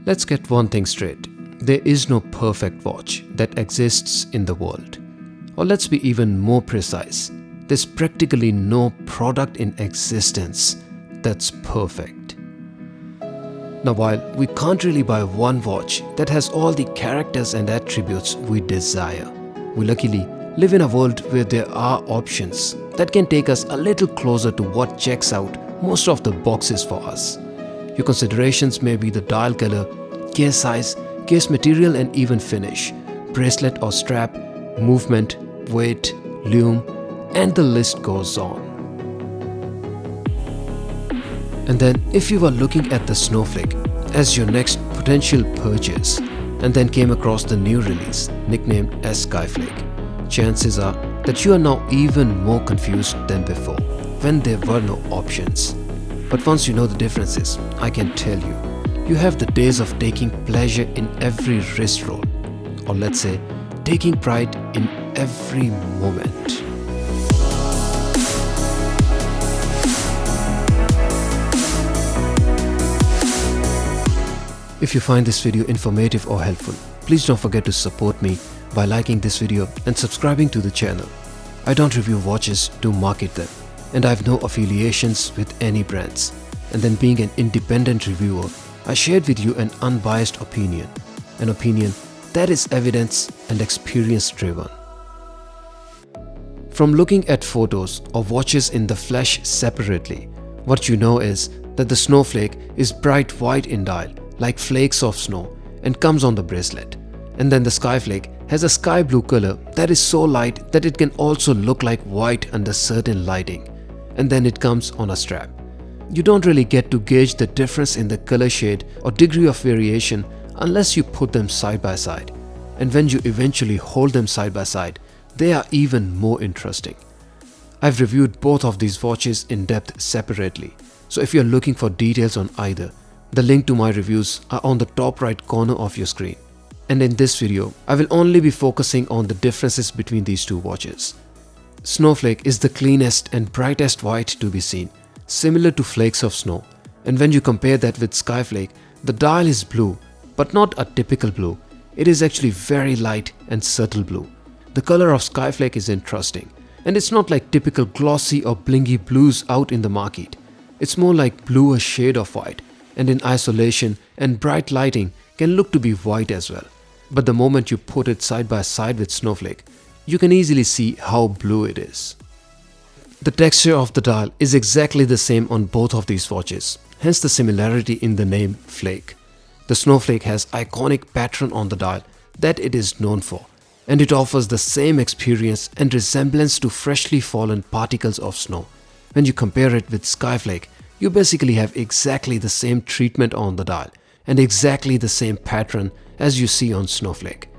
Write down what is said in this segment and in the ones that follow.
Let's get one thing straight. There is no perfect watch that exists in the world. Or let's be even more precise. There's practically no product in existence that's perfect. Now, while we can't really buy one watch that has all the characters and attributes we desire, we luckily live in a world where there are options that can take us a little closer to what checks out most of the boxes for us. Your considerations may be the dial color, case size, case material and even finish, bracelet or strap, movement, weight, lume, and the list goes on. And then if you are looking at the Snowflake as your next potential purchase and then came across the new release nicknamed as Skyflake, chances are that you are now even more confused than before when there were no options. But once you know the differences, I can tell you, you have the days of taking pleasure in every wrist roll, or let's say, taking pride in every moment. If you find this video informative or helpful, please don't forget to support me by liking this video and subscribing to the channel. I don't review watches to market them, and I have no affiliations with any brands. And then being an independent reviewer, I shared with you an unbiased opinion, an opinion that is evidence and experience driven. From looking at photos of watches in the flesh separately, what you know is that the Snowflake is bright white in dial, like flakes of snow, and comes on the bracelet. And then the Skyflake has a sky blue color that is so light that it can also look like white under certain lighting. And then it comes on a strap. You don't really get to gauge the difference in the color shade or degree of variation unless you put them side by side. And when you eventually hold them side by side, they are even more interesting. I've reviewed both of these watches in depth separately, so if you're looking for details on either, the link to my reviews are on the top right corner of your screen. And in this video, I will only be focusing on the differences between these two watches. Snowflake is the cleanest and brightest white to be seen, similar to flakes of snow. And when you compare that with Skyflake, the dial is blue, but not a typical blue. It is actually very light and subtle blue. The color of Skyflake is interesting, and it's not like typical glossy or blingy blues out in the market. It's more like bluer shade of white, and in isolation and bright lighting can look to be white as well. But the moment you put it side by side with Snowflake, you can easily see how blue it is. The texture of the dial is exactly the same on both of these watches, hence the similarity in the name Flake. The Snowflake has iconic pattern on the dial that it is known for, and it offers the same experience and resemblance to freshly fallen particles of snow. When you compare it with Skyflake, you basically have exactly the same treatment on the dial and exactly the same pattern as you see on Snowflake.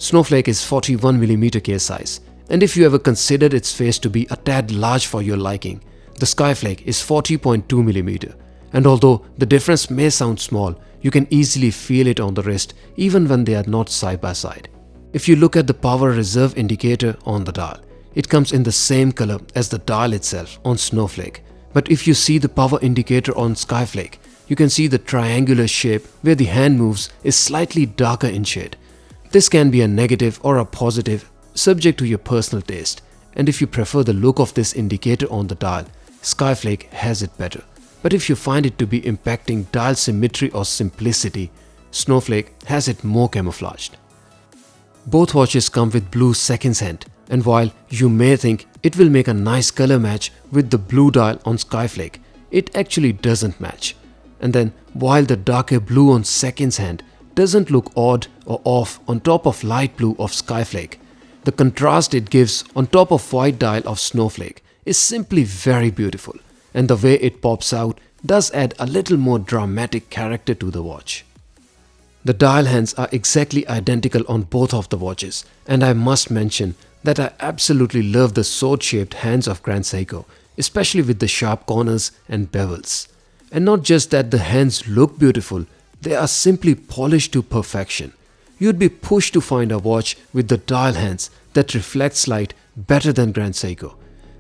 Snowflake is 41mm case size, and if you ever considered its face to be a tad large for your liking, the Skyflake is 40.2mm, and although the difference may sound small, you can easily feel it on the wrist even when they are not side by side. If you look at the power reserve indicator on the dial, it comes in the same color as the dial itself on Snowflake. But if you see the power indicator on Skyflake, you can see the triangular shape where the hand moves is slightly darker in shade. This can be a negative or a positive, subject to your personal taste. And if you prefer the look of this indicator on the dial, Skyflake has it better. But if you find it to be impacting dial symmetry or simplicity, Snowflake has it more camouflaged. Both watches come with blue seconds hand, and while you may think it will make a nice color match with the blue dial on Skyflake, it actually doesn't match. And then while the darker blue on seconds hand doesn't look odd or off on top of light blue of Skyflake, the contrast it gives on top of white dial of Snowflake is simply very beautiful, and the way it pops out does add a little more dramatic character to the watch. The dial hands are exactly identical on both of the watches, and I must mention that I absolutely love the sword-shaped hands of Grand Seiko, especially with the sharp corners and bevels. And not just that the hands look beautiful, they are simply polished to perfection. You'd be pushed to find a watch with the dial hands that reflects light better than Grand Seiko.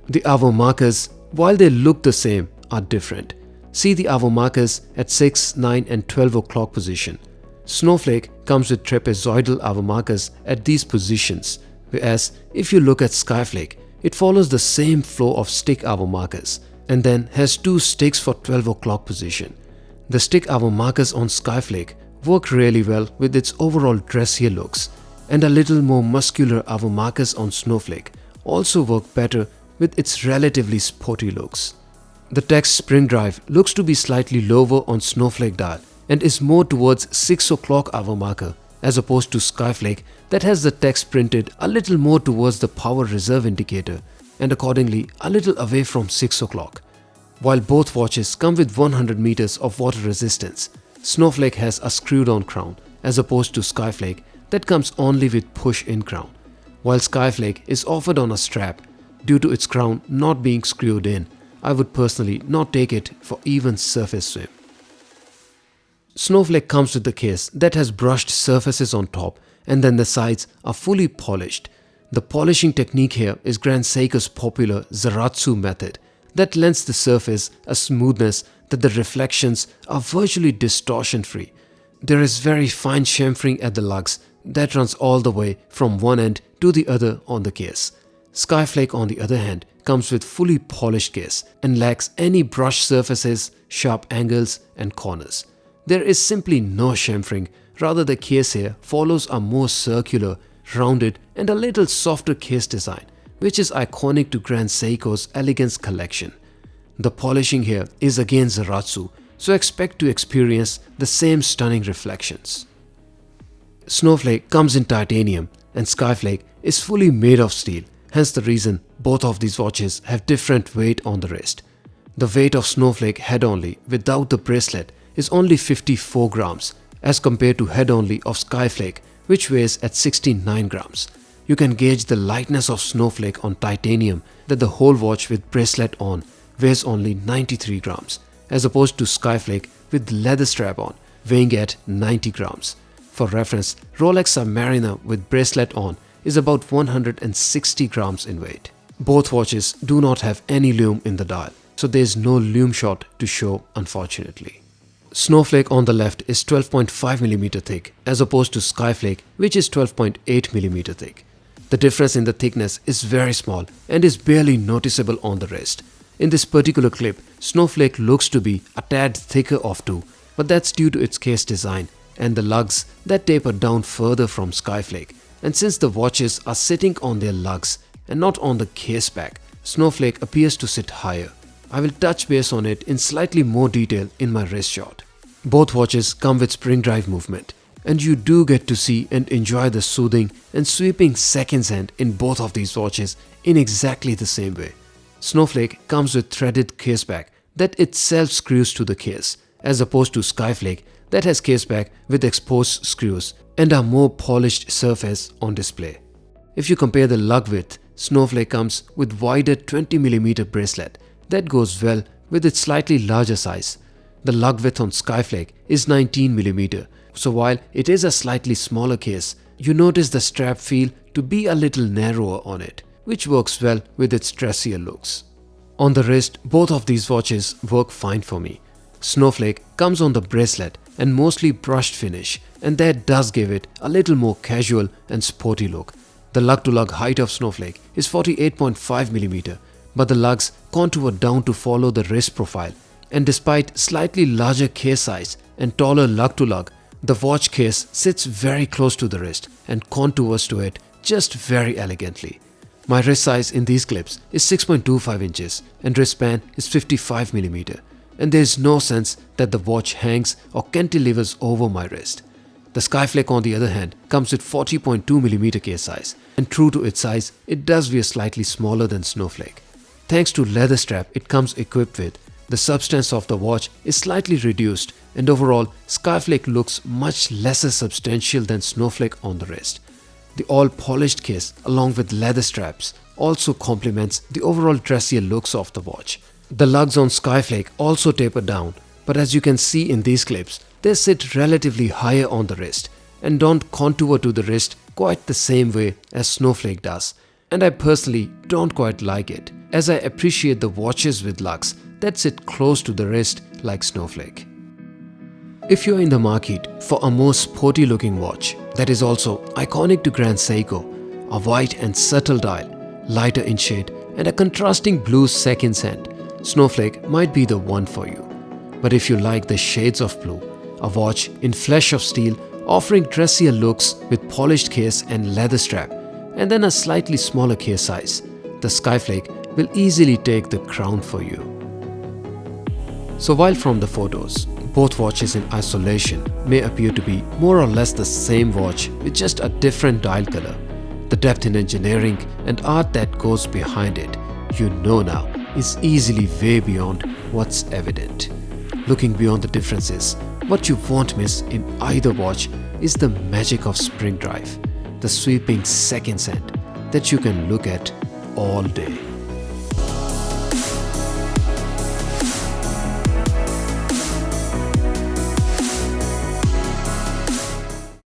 The hour markers, while they look the same, are different. See the hour markers at 6, 9 and 12 o'clock position. Snowflake comes with trapezoidal hour markers at these positions, whereas if you look at Skyflake, it follows the same flow of stick hour markers and then has 2 sticks for 12 o'clock position. The stick hour markers on Skyflake work really well with its overall dressier looks, and a little more muscular hour markers on Snowflake also work better with its relatively sporty looks. The text spring drive looks to be slightly lower on Snowflake dial and is more towards 6 o'clock hour marker as opposed to Skyflake that has the text printed a little more towards the power reserve indicator and accordingly a little away from 6 o'clock. While both watches come with 100 meters of water resistance, Snowflake has a screwed-on crown as opposed to Skyflake that comes only with push-in crown, while Skyflake is offered on a strap. Due to its crown not being screwed in, I would personally not take it for even surface swim. Snowflake comes with the case that has brushed surfaces on top and then the sides are fully polished. The polishing technique here is Grand Seiko's popular Zaratsu method that lends the surface a smoothness that the reflections are virtually distortion free. There is very fine chamfering at the lugs that runs all the way from one end to the other on the case. Skyflake on the other hand comes with fully polished case and lacks any brush surfaces, sharp angles and corners. There is simply no chamfering, rather the case here follows a more circular, rounded and a little softer case design, which is iconic to Grand Seiko's Elegance collection. The polishing here is again Zaratsu, so expect to experience the same stunning reflections. Snowflake comes in titanium and Skyflake is fully made of steel, hence the reason both of these watches have different weight on the wrist. The weight of Snowflake head only without the bracelet is only 54 grams as compared to head only of Skyflake, which weighs at 69 grams. You can gauge the lightness of Snowflake on titanium that the whole watch with bracelet on weighs only 93 grams as opposed to Skyflake with leather strap on weighing at 90 grams. For reference, Rolex Submariner with bracelet on is about 160 grams in weight. Both watches do not have any lume in the dial, so there is no lume shot to show unfortunately. Snowflake on the left is 12.5mm thick as opposed to Skyflake which is 12.8mm thick. The difference in the thickness is very small and is barely noticeable on the wrist. In this particular clip, Snowflake looks to be a tad thicker of two, but that's due to its case design and the lugs that taper down further from Skyflake. And since the watches are sitting on their lugs and not on the case back, Snowflake appears to sit higher. I will touch base on it in slightly more detail in my wrist shot. Both watches come with spring drive movement, and you do get to see and enjoy the soothing and sweeping seconds hand in both of these watches in exactly the same way. Snowflake comes with threaded case back that itself screws to the case, as opposed to Skyflake that has case back with exposed screws and a more polished surface on display. If you compare the lug width, Snowflake comes with wider 20mm bracelet that goes well with its slightly larger size. The lug width on Skyflake is 19mm, so while it is a slightly smaller case, you notice the strap feel to be a little narrower on it, which works well with its dressier looks. On the wrist, both of these watches work fine for me. Snowflake comes on the bracelet and mostly brushed finish, and that does give it a little more casual and sporty look. The lug-to-lug height of Snowflake is 48.5mm, but the lugs contour down to follow the wrist profile, and despite slightly larger case size and taller lug-to-lug, the watch case sits very close to the wrist and contours to it just very elegantly. My wrist size in these clips is 6.25 inches and wristband is 55mm, and there is no sense that the watch hangs or cantilevers over my wrist. The Skyflake on the other hand comes with 40.2mm case size, and true to its size, it does wear slightly smaller than Snowflake. Thanks to leather strap it comes equipped with, the substance of the watch is slightly reduced, and overall Skyflake looks much lesser substantial than Snowflake on the wrist. The all polished case along with leather straps also complements the overall dressier looks of the watch. The lugs on Skyflake also taper down, but as you can see in these clips, they sit relatively higher on the wrist and don't contour to the wrist quite the same way as Snowflake does. And I personally don't quite like it, as I appreciate the watches with lugs that sit close to the wrist like Snowflake. If you're in the market for a more sporty looking watch that is also iconic to Grand Seiko, a white and subtle dial, lighter in shade and a contrasting blue seconds hand, Snowflake might be the one for you. But if you like the shades of blue, a watch in flesh of steel offering dressier looks with polished case and leather strap, and then a slightly smaller case size, the Skyflake will easily take the crown for you. So while from the photos, both watches in isolation may appear to be more or less the same watch with just a different dial color, the depth in engineering and art that goes behind it, you know now, is easily way beyond what's evident. Looking beyond the differences, what you won't miss in either watch is the magic of spring drive, the sweeping seconds hand that you can look at all day.